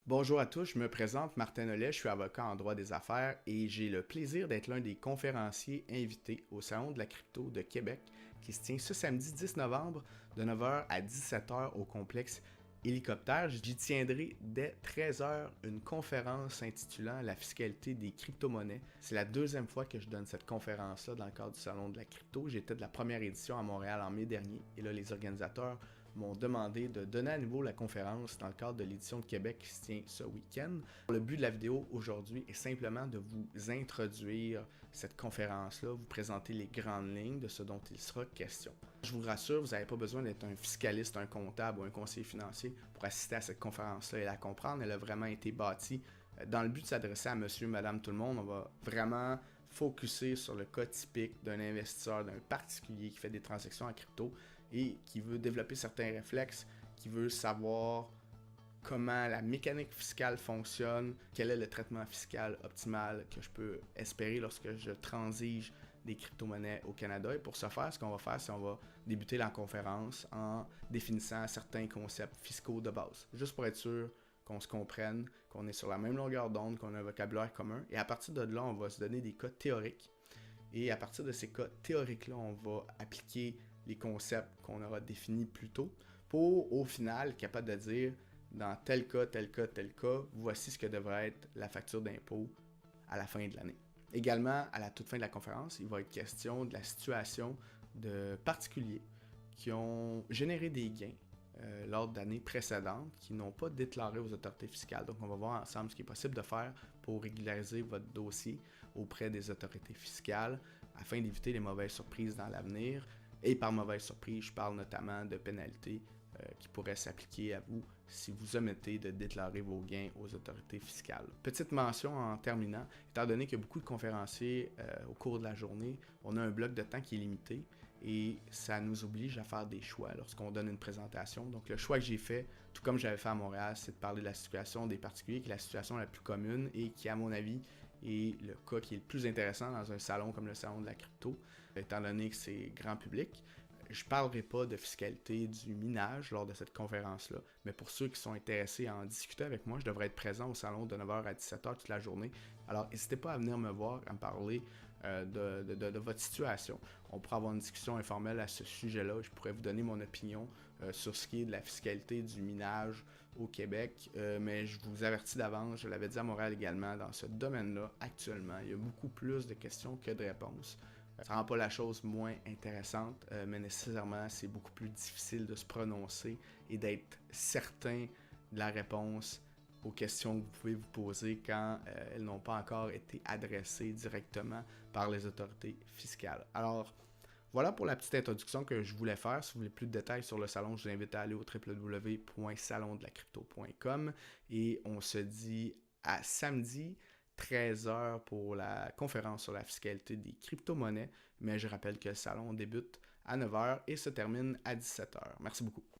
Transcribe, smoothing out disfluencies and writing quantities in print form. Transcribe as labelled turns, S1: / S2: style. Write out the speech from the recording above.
S1: Bonjour à tous, je me présente Martin Nollet, je suis avocat en droit des affaires et j'ai le plaisir d'être l'un des conférenciers invités au Salon de la crypto de Québec qui se tient ce samedi 10 novembre de 9h à 17h au complexe Hélicoptère. J'y tiendrai dès 13h une conférence intitulant La fiscalité des crypto-monnaies. C'est la deuxième fois que je donne cette conférence-là dans le cadre du Salon de la crypto. J'étais de la première édition à Montréal en mai dernier et là les organisateurs m'ont demandé de donner à nouveau la conférence dans le cadre de l'édition de Québec qui se tient ce week-end. Le but de la vidéo aujourd'hui est simplement de vous introduire cette conférence-là, vous présenter les grandes lignes de ce dont il sera question. Je vous rassure, vous n'avez pas besoin d'être un fiscaliste, un comptable ou un conseiller financier pour assister à cette conférence-là et la comprendre. Elle a vraiment été bâtie dans le but de s'adresser à monsieur, madame, tout le monde. On va vraiment focuser sur le cas typique d'un investisseur, d'un particulier qui fait des transactions en crypto et qui veut développer certains réflexes, qui veut savoir comment la mécanique fiscale fonctionne, quel est le traitement fiscal optimal que je peux espérer lorsque je transige des crypto-monnaies au Canada. Et pour ce faire, ce qu'on va faire, c'est qu'on va débuter la conférence en définissant certains concepts fiscaux de base, juste pour être sûr qu'on se comprenne, qu'on est sur la même longueur d'onde, qu'on a un vocabulaire commun. Et à partir de là, on va se donner des cas théoriques. Et à partir de ces cas théoriques-là, on va appliquer les concepts qu'on aura définis plus tôt pour, au final, être capable de dire dans tel cas, tel cas, tel cas, voici ce que devrait être la facture d'impôt à la fin de l'année. Également, à la toute fin de la conférence, il va être question de la situation de particuliers qui ont généré des gains lors d'années précédentes qui n'ont pas déclaré aux autorités fiscales. Donc, on va voir ensemble ce qui est possible de faire pour régulariser votre dossier auprès des autorités fiscales afin d'éviter les mauvaises surprises dans l'avenir. Et par mauvaise surprise, je parle notamment de pénalités qui pourraient s'appliquer à vous si vous omettez de déclarer vos gains aux autorités fiscales. Petite mention en terminant, étant donné qu'il y a beaucoup de conférenciers au cours de la journée, on a un bloc de temps qui est limité et ça nous oblige à faire des choix lorsqu'on donne une présentation. Donc le choix que j'ai fait, tout comme j'avais fait à Montréal, c'est de parler de la situation des particuliers, qui est la situation la plus commune et qui, à mon avis, est le cas qui est le plus intéressant dans un salon comme le salon de la crypto, étant donné que c'est grand public. Je ne parlerai pas de fiscalité du minage lors de cette conférence-là, mais pour ceux qui sont intéressés à en discuter avec moi, je devrais être présent au salon de 9h à 17h toute la journée. Alors, n'hésitez pas à venir me voir, à me parler de votre situation. On pourra avoir une discussion informelle à ce sujet-là. Je pourrais vous donner mon opinion sur ce qui est de la fiscalité du minage au Québec, mais je vous avertis d'avance, je l'avais dit à Montréal également, dans ce domaine-là, actuellement, il y a beaucoup plus de questions que de réponses. Ça rend pas la chose moins intéressante, mais nécessairement, c'est beaucoup plus difficile de se prononcer et d'être certain de la réponse aux questions que vous pouvez vous poser quand elles n'ont pas encore été adressées directement par les autorités fiscales. Alors, voilà pour la petite introduction que je voulais faire. Si vous voulez plus de détails sur le salon, je vous invite à aller au www.salondelacrypto.com et on se dit à samedi 13h pour la conférence sur la fiscalité des crypto-monnaies, mais je rappelle que le salon débute à 9h et se termine à 17h. Merci beaucoup.